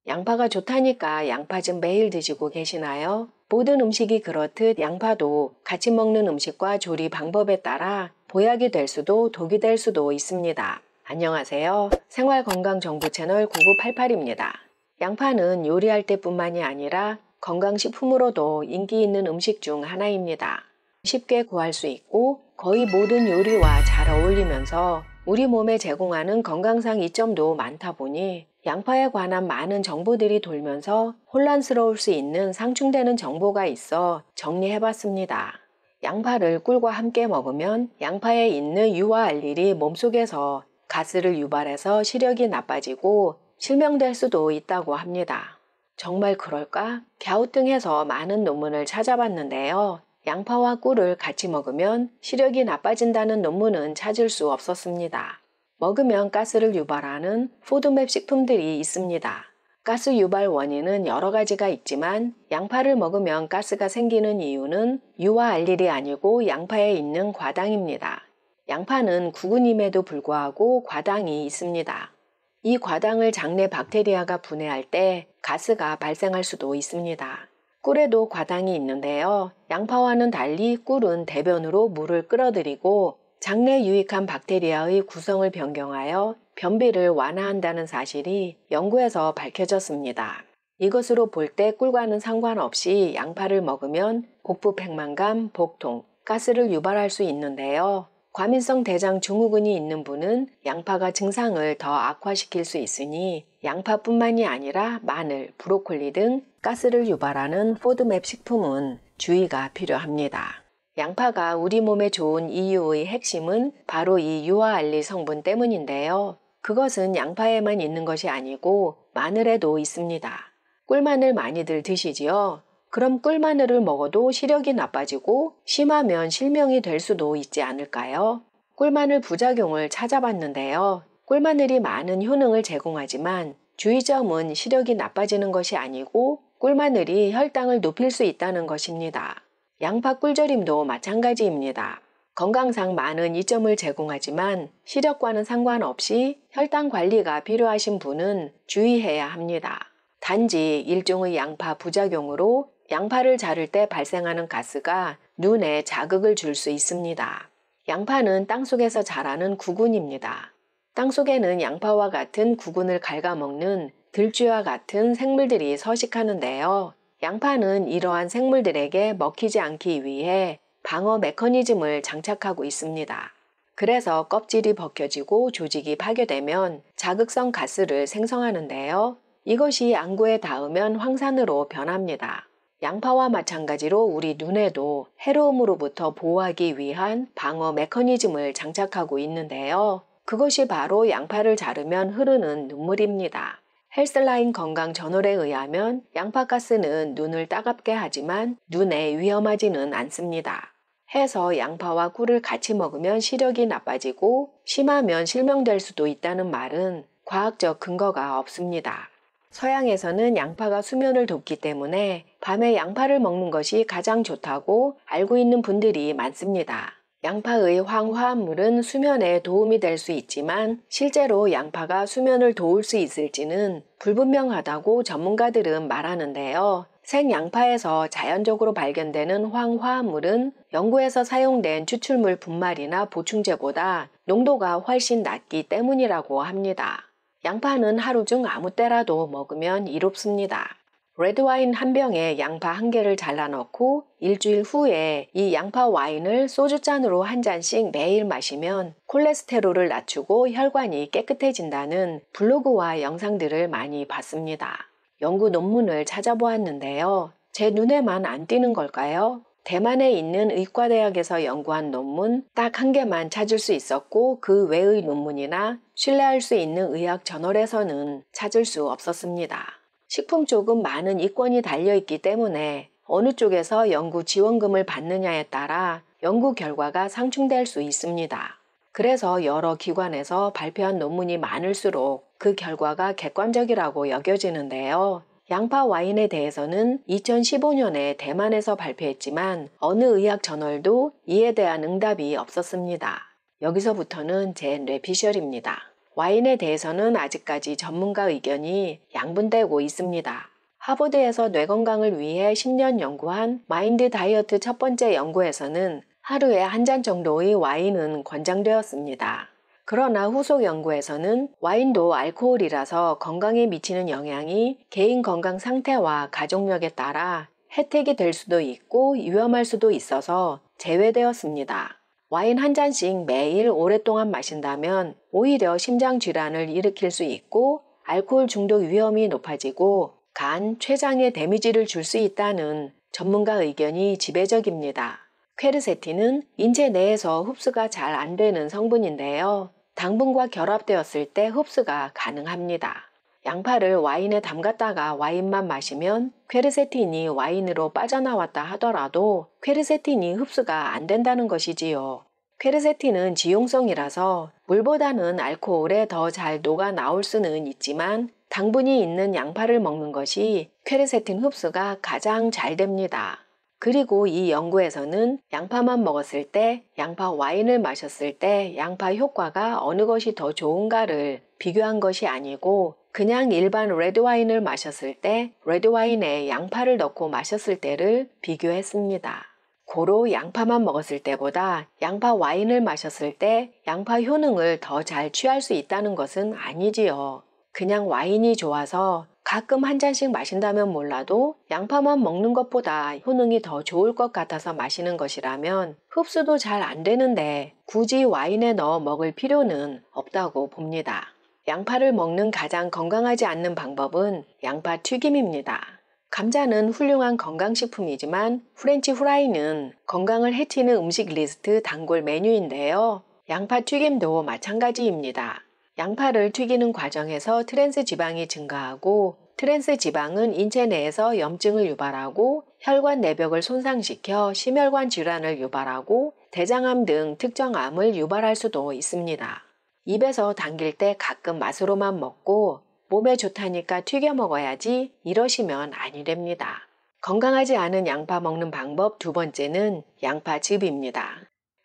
양파가 좋다니까 양파즙 매일 드시고 계시나요? 모든 음식이 그렇듯 양파도 같이 먹는 음식과 조리 방법에 따라 보약이 될 수도 독이 될 수도 있습니다. 안녕하세요. 생활건강정보 채널 9988입니다. 양파는 요리할 때뿐만이 아니라 건강식품으로도 인기 있는 음식 중 하나입니다. 쉽게 구할 수 있고 거의 모든 요리와 잘 어울리면서 우리 몸에 제공하는 건강상 이점도 많다 보니 양파에 관한 많은 정보들이 돌면서 혼란스러울 수 있는 상충되는 정보가 있어 정리해봤습니다. 양파를 꿀과 함께 먹으면 양파에 있는 유화알릴이 몸속에서 가스를 유발해서 시력이 나빠지고 실명될 수도 있다고 합니다. 정말 그럴까? 갸우뚱해서 많은 논문을 찾아봤는데요. 양파와 꿀을 같이 먹으면 시력이 나빠진다는 논문은 찾을 수 없었습니다. 먹으면 가스를 유발하는 포드맵 식품들이 있습니다. 가스 유발 원인은 여러 가지가 있지만 양파를 먹으면 가스가 생기는 이유는 유화알릴이 아니고 양파에 있는 과당입니다. 양파는 구근임에도 불구하고 과당이 있습니다. 이 과당을 장내 박테리아가 분해할 때 가스가 발생할 수도 있습니다. 꿀에도 과당이 있는데요. 양파와는 달리 꿀은 대변으로 물을 끌어들이고 장내 유익한 박테리아의 구성을 변경하여 변비를 완화한다는 사실이 연구에서 밝혀졌습니다. 이것으로 볼 때 꿀과는 상관없이 양파를 먹으면 복부 백만감, 복통, 가스를 유발할 수 있는데요. 과민성 대장 증후군이 있는 분은 양파가 증상을 더 악화시킬 수 있으니 양파뿐만이 아니라 마늘, 브로콜리 등 가스를 유발하는 포드맵 식품은 주의가 필요합니다. 양파가 우리 몸에 좋은 이유의 핵심은 바로 이 유화알릴 성분 때문인데요. 그것은 양파에만 있는 것이 아니고 마늘에도 있습니다. 꿀마늘 많이들 드시지요? 그럼 꿀마늘을 먹어도 시력이 나빠지고 심하면 실명이 될 수도 있지 않을까요? 꿀마늘 부작용을 찾아봤는데요. 꿀마늘이 많은 효능을 제공하지만 주의점은 시력이 나빠지는 것이 아니고 꿀마늘이 혈당을 높일 수 있다는 것입니다. 양파 꿀절임도 마찬가지입니다. 건강상 많은 이점을 제공하지만 시력과는 상관없이 혈당 관리가 필요하신 분은 주의해야 합니다. 단지 일종의 양파 부작용으로 양파를 자를 때 발생하는 가스가 눈에 자극을 줄 수 있습니다. 양파는 땅속에서 자라는 구근입니다. 땅속에는 양파와 같은 구근을 갉아먹는 들쥐와 같은 생물들이 서식하는데요. 양파는 이러한 생물들에게 먹히지 않기 위해 방어 메커니즘을 장착하고 있습니다. 그래서 껍질이 벗겨지고 조직이 파괴되면 자극성 가스를 생성하는데요. 이것이 안구에 닿으면 황산으로 변합니다. 양파와 마찬가지로 우리 눈에도 해로움으로부터 보호하기 위한 방어 메커니즘을 장착하고 있는데요. 그것이 바로 양파를 자르면 흐르는 눈물입니다. 헬스라인 건강 저널에 의하면 양파가스는 눈을 따갑게 하지만 눈에 위험하지는 않습니다. 해서 양파와 꿀을 같이 먹으면 시력이 나빠지고 심하면 실명될 수도 있다는 말은 과학적 근거가 없습니다. 서양에서는 양파가 수면을 돕기 때문에 밤에 양파를 먹는 것이 가장 좋다고 알고 있는 분들이 많습니다. 양파의 황화합물은 수면에 도움이 될 수 있지만 실제로 양파가 수면을 도울 수 있을지는 불분명하다고 전문가들은 말하는데요. 생양파에서 자연적으로 발견되는 황화합물은 연구에서 사용된 추출물 분말이나 보충제보다 농도가 훨씬 낮기 때문이라고 합니다. 양파는 하루 중 아무 때라도 먹으면 이롭습니다. 레드와인 한 병에 양파 한 개를 잘라 넣고 일주일 후에 이 양파 와인을 소주잔으로 한 잔씩 매일 마시면 콜레스테롤을 낮추고 혈관이 깨끗해진다는 블로그와 영상들을 많이 봤습니다. 연구 논문을 찾아보았는데요. 제 눈에만 안 띄는 걸까요? 대만에 있는 의과대학에서 연구한 논문 딱 한 개만 찾을 수 있었고 그 외의 논문이나 신뢰할 수 있는 의학 저널에서는 찾을 수 없었습니다. 식품 쪽은 많은 이권이 달려있기 때문에 어느 쪽에서 연구 지원금을 받느냐에 따라 연구 결과가 상충될 수 있습니다. 그래서 여러 기관에서 발표한 논문이 많을수록 그 결과가 객관적이라고 여겨지는데요. 양파 와인에 대해서는 2015년에 대만에서 발표했지만 어느 의학 저널도 이에 대한 응답이 없었습니다. 여기서부터는 제 뇌피셜입니다. 와인에 대해서는 아직까지 전문가 의견이 양분되고 있습니다. 하버드에서 뇌 건강을 위해 10년 연구한 마인드 다이어트 첫 번째 연구에서는 하루에 한 잔 정도의 와인은 권장되었습니다. 그러나 후속 연구에서는 와인도 알코올이라서 건강에 미치는 영향이 개인 건강 상태와 가족력에 따라 혜택이 될 수도 있고 위험할 수도 있어서 제외되었습니다. 와인 한 잔씩 매일 오랫동안 마신다면 오히려 심장 질환을 일으킬 수 있고 알코올 중독 위험이 높아지고 간, 췌장에 데미지를 줄 수 있다는 전문가 의견이 지배적입니다. 퀘르세틴은 인체 내에서 흡수가 잘 안 되는 성분인데요. 당분과 결합되었을 때 흡수가 가능합니다. 양파를 와인에 담갔다가 와인만 마시면 퀘르세틴이 와인으로 빠져나왔다 하더라도 퀘르세틴이 흡수가 안 된다는 것이지요. 퀘르세틴은 지용성이라서 물보다는 알코올에 더 잘 녹아 나올 수는 있지만 당분이 있는 양파를 먹는 것이 퀘르세틴 흡수가 가장 잘 됩니다. 그리고 이 연구에서는 양파만 먹었을 때, 양파 와인을 마셨을 때 양파 효과가 어느 것이 더 좋은가를 비교한 것이 아니고 그냥 일반 레드와인을 마셨을 때 레드와인에 양파를 넣고 마셨을 때를 비교했습니다. 고로 양파만 먹었을 때보다 양파 와인을 마셨을 때 양파 효능을 더 잘 취할 수 있다는 것은 아니지요. 그냥 와인이 좋아서 가끔 한 잔씩 마신다면 몰라도 양파만 먹는 것보다 효능이 더 좋을 것 같아서 마시는 것이라면 흡수도 잘 안 되는데 굳이 와인에 넣어 먹을 필요는 없다고 봅니다. 양파를 먹는 가장 건강하지 않는 방법은 양파 튀김입니다. 감자는 훌륭한 건강식품이지만 프렌치 후라이는 건강을 해치는 음식 리스트 단골 메뉴인데요. 양파 튀김도 마찬가지입니다. 양파를 튀기는 과정에서 트랜스 지방이 증가하고 트랜스 지방은 인체 내에서 염증을 유발하고 혈관 내벽을 손상시켜 심혈관 질환을 유발하고 대장암 등 특정 암을 유발할 수도 있습니다. 입에서 당길 때 가끔 맛으로만 먹고 몸에 좋다니까 튀겨 먹어야지 이러시면 아니랍니다. 건강하지 않은 양파 먹는 방법 두 번째는 양파즙입니다.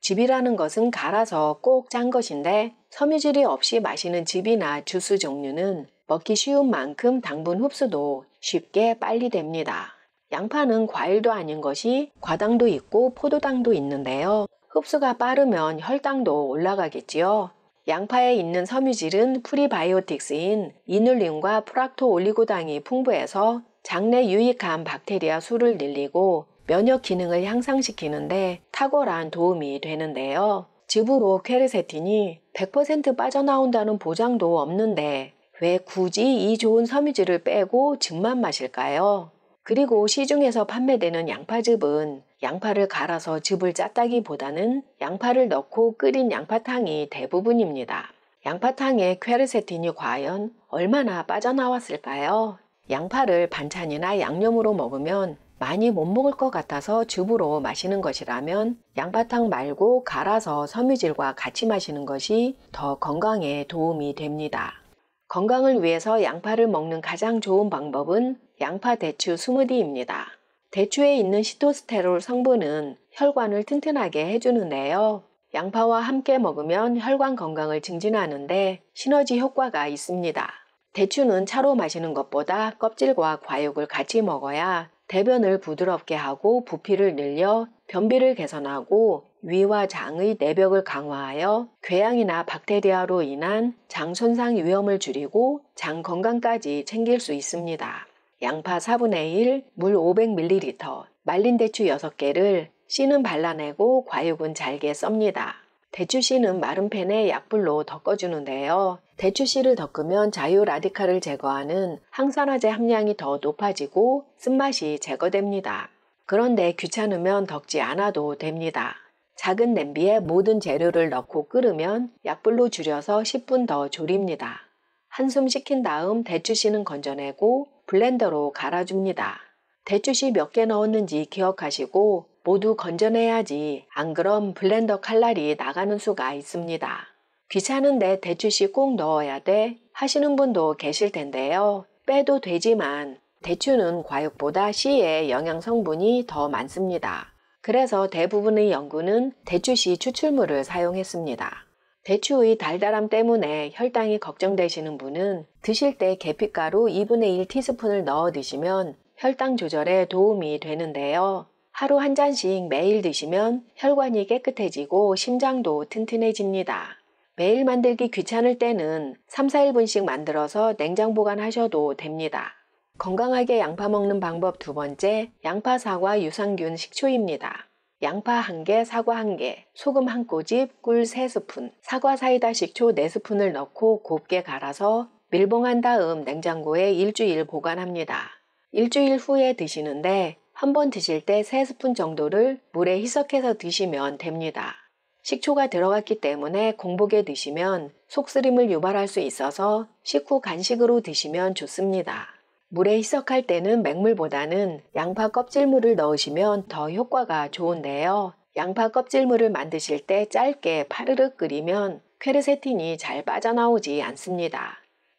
즙이라는 것은 갈아서 꼭 짠 것인데 섬유질이 없이 마시는 즙이나 주스 종류는 먹기 쉬운 만큼 당분 흡수도 쉽게 빨리 됩니다. 양파는 과일도 아닌 것이 과당도 있고 포도당도 있는데요. 흡수가 빠르면 혈당도 올라가겠지요. 양파에 있는 섬유질은 프리바이오틱스인 이눌린과 프락토올리고당이 풍부해서 장내 유익한 박테리아 수를 늘리고 면역 기능을 향상시키는데 탁월한 도움이 되는데요. 즙으로 퀘르세틴이 100% 빠져나온다는 보장도 없는데 왜 굳이 이 좋은 섬유질을 빼고 즙만 마실까요? 그리고 시중에서 판매되는 양파즙은 양파를 갈아서 즙을 짰다기보다는 양파를 넣고 끓인 양파탕이 대부분입니다. 양파탕에 퀘르세틴이 과연 얼마나 빠져나왔을까요? 양파를 반찬이나 양념으로 먹으면 많이 못 먹을 것 같아서 즙으로 마시는 것이라면 양파탕 말고 갈아서 섬유질과 같이 마시는 것이 더 건강에 도움이 됩니다. 건강을 위해서 양파를 먹는 가장 좋은 방법은 양파 대추 스무디입니다. 대추에 있는 시토스테롤 성분은 혈관을 튼튼하게 해주는데요. 양파와 함께 먹으면 혈관 건강을 증진하는데 시너지 효과가 있습니다. 대추는 차로 마시는 것보다 껍질과 과육을 같이 먹어야 대변을 부드럽게 하고 부피를 늘려 변비를 개선하고 위와 장의 내벽을 강화하여 궤양이나 박테리아로 인한 장 손상 위험을 줄이고 장 건강까지 챙길 수 있습니다. 양파 4분의 1, 물 500ml, 말린 대추 6개를 씨는 발라내고 과육은 잘게 썹니다. 대추씨는 마른 팬에 약불로 덮어주는데요. 대추씨를 덮으면 자유 라디칼을 제거하는 항산화제 함량이 더 높아지고 쓴맛이 제거됩니다. 그런데 귀찮으면 덮지 않아도 됩니다. 작은 냄비에 모든 재료를 넣고 끓으면 약불로 줄여서 10분 더 졸입니다. 한숨 식힌 다음 대추씨는 건져내고 블렌더로 갈아줍니다. 대추씨 몇 개 넣었는지 기억하시고 모두 건져내야지 안 그럼 블렌더 칼날이 나가는 수가 있습니다. 귀찮은데 대추씨 꼭 넣어야 돼 하시는 분도 계실 텐데요. 빼도 되지만 대추는 과육보다 씨의 영양 성분이 더 많습니다. 그래서 대부분의 연구는 대추씨 추출물을 사용했습니다. 대추의 달달함 때문에 혈당이 걱정되시는 분은 드실 때 계피가루 2분의 1 티스푼을 넣어 드시면 혈당 조절에 도움이 되는데요. 하루 한 잔씩 매일 드시면 혈관이 깨끗해지고 심장도 튼튼해집니다. 매일 만들기 귀찮을 때는 3, 4일분씩 만들어서 냉장 보관하셔도 됩니다. 건강하게 양파 먹는 방법 두 번째, 양파, 사과, 유산균, 식초입니다. 양파 1개, 사과 1개, 소금 1꼬집, 꿀 3스푼, 사과 사이다 식초 4스푼을 넣고 곱게 갈아서 밀봉한 다음 냉장고에 일주일 보관합니다. 일주일 후에 드시는데 한 번 드실 때 3스푼 정도를 물에 희석해서 드시면 됩니다. 식초가 들어갔기 때문에 공복에 드시면 속쓰림을 유발할 수 있어서 식후 간식으로 드시면 좋습니다. 물에 희석할 때는 맹물보다는 양파 껍질물을 넣으시면 더 효과가 좋은데요. 양파 껍질물을 만드실 때 짧게 파르르 끓이면 퀘르세틴이 잘 빠져나오지 않습니다.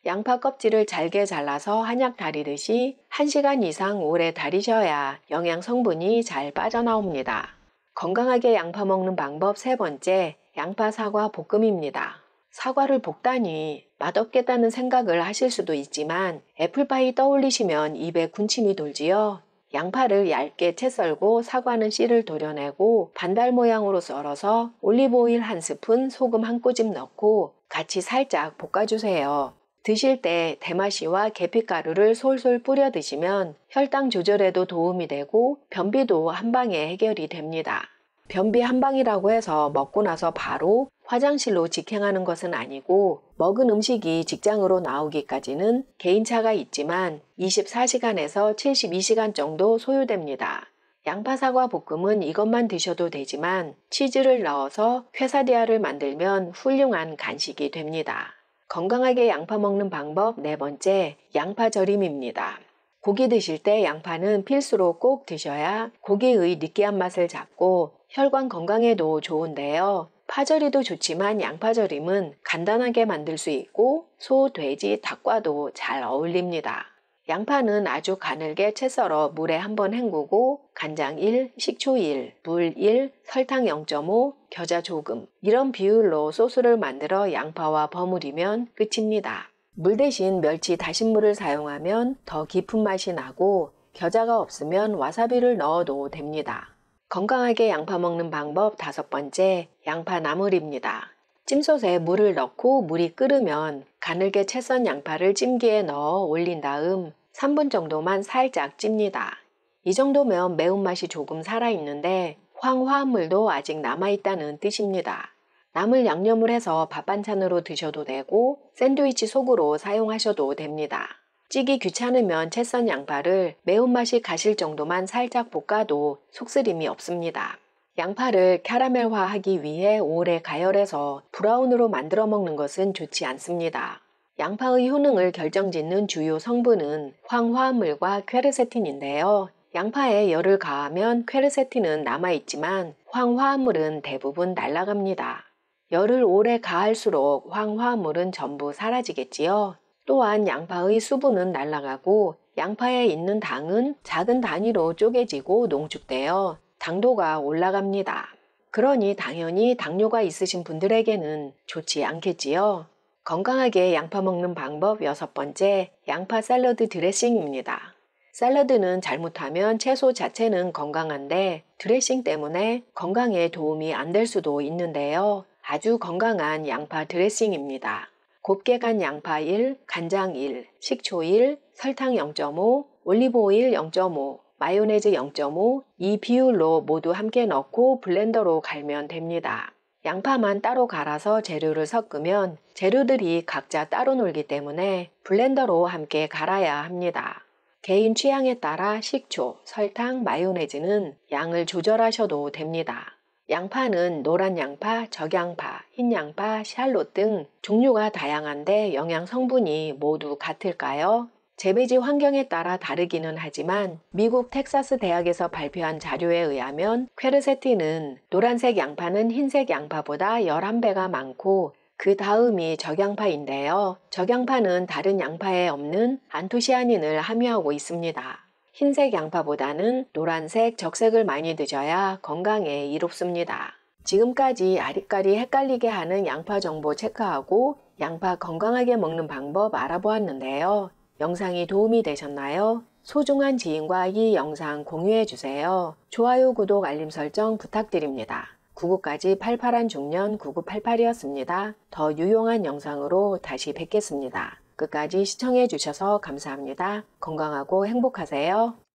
양파 껍질을 잘게 잘라서 한약 다리듯이 1시간 이상 오래 다리셔야 영양 성분이 잘 빠져나옵니다. 건강하게 양파 먹는 방법 세 번째, 양파 사과 볶음입니다. 사과를 볶다니 맛없겠다는 생각을 하실 수도 있지만 애플파이 떠올리시면 입에 군침이 돌지요. 양파를 얇게 채 썰고 사과는 씨를 도려내고 반달 모양으로 썰어서 올리브오일 1스푼, 소금 1꼬집 넣고 같이 살짝 볶아주세요. 드실 때 대마씨와 계피가루를 솔솔 뿌려 드시면 혈당 조절에도 도움이 되고 변비도 한방에 해결이 됩니다. 변비 한방이라고 해서 먹고 나서 바로 화장실로 직행하는 것은 아니고 먹은 음식이 직장으로 나오기까지는 개인차가 있지만 24시간에서 72시간 정도 소요됩니다. 양파사과 볶음은 이것만 드셔도 되지만 치즈를 넣어서 퀘사디아를 만들면 훌륭한 간식이 됩니다. 건강하게 양파 먹는 방법 네 번째, 양파절임입니다. 고기 드실 때 양파는 필수로 꼭 드셔야 고기의 느끼한 맛을 잡고 혈관 건강에도 좋은데요. 파절이도 좋지만 양파절임은 간단하게 만들 수 있고 소, 돼지, 닭과도 잘 어울립니다. 양파는 아주 가늘게 채 썰어 물에 한번 헹구고 간장 1, 식초 1, 물 1, 설탕 0.5, 겨자 조금 이런 비율로 소스를 만들어 양파와 버무리면 끝입니다. 물 대신 멸치 다신 물을 사용하면 더 깊은 맛이 나고 겨자가 없으면 와사비를 넣어도 됩니다. 건강하게 양파 먹는 방법 다섯 번째, 양파 나물입니다. 찜솥에 물을 넣고 물이 끓으면 가늘게 채 썬 양파를 찜기에 넣어 올린 다음 3분 정도만 살짝 찝니다. 이 정도면 매운맛이 조금 살아있는데 황화합물도 아직 남아있다는 뜻입니다. 나물 양념을 해서 밥 반찬으로 드셔도 되고 샌드위치 속으로 사용하셔도 됩니다. 찌기 귀찮으면 채 썬 양파를 매운맛이 가실 정도만 살짝 볶아도 속쓰림이 없습니다. 양파를 캐러멜화하기 위해 오래 가열해서 브라운으로 만들어 먹는 것은 좋지 않습니다. 양파의 효능을 결정짓는 주요 성분은 황화합물과 퀘르세틴인데요. 양파에 열을 가하면 퀘르세틴은 남아있지만 황화합물은 대부분 날아갑니다. 열을 오래 가할수록 황화합물은 전부 사라지겠지요. 또한 양파의 수분은 날아가고 양파에 있는 당은 작은 단위로 쪼개지고 농축되어 당도가 올라갑니다. 그러니 당연히 당뇨가 있으신 분들에게는 좋지 않겠지요. 건강하게 양파 먹는 방법 여섯 번째, 양파 샐러드 드레싱입니다. 샐러드는 잘못하면 채소 자체는 건강한데 드레싱 때문에 건강에 도움이 안 될 수도 있는데요. 아주 건강한 양파 드레싱입니다. 곱게 간 양파 1, 간장 1, 식초 1, 설탕 0.5, 올리브오일 0.5, 마요네즈 0.5 이 비율로 모두 함께 넣고 블렌더로 갈면 됩니다. 양파만 따로 갈아서 재료를 섞으면 재료들이 각자 따로 놀기 때문에 블렌더로 함께 갈아야 합니다. 개인 취향에 따라 식초, 설탕, 마요네즈는 양을 조절하셔도 됩니다. 양파는 노란 양파, 적양파, 흰 양파, 샬롯 등 종류가 다양한데 영양 성분이 모두 같을까요? 재배지 환경에 따라 다르기는 하지만 미국 텍사스 대학에서 발표한 자료에 의하면 퀘르세틴은 노란색 양파는 흰색 양파보다 11배가 많고 그 다음이 적양파인데요. 적양파는 다른 양파에 없는 안토시아닌을 함유하고 있습니다. 흰색 양파보다는 노란색, 적색을 많이 드셔야 건강에 이롭습니다. 지금까지 아리까리 헷갈리게 하는 양파 정보 체크하고 양파 건강하게 먹는 방법 알아보았는데요. 영상이 도움이 되셨나요? 소중한 지인과 이 영상 공유해주세요. 좋아요, 구독, 알림 설정 부탁드립니다. 99까지 팔팔한 중년 9988이었습니다. 더 유용한 영상으로 다시 뵙겠습니다. 끝까지 시청해주셔서 감사합니다. 건강하고 행복하세요.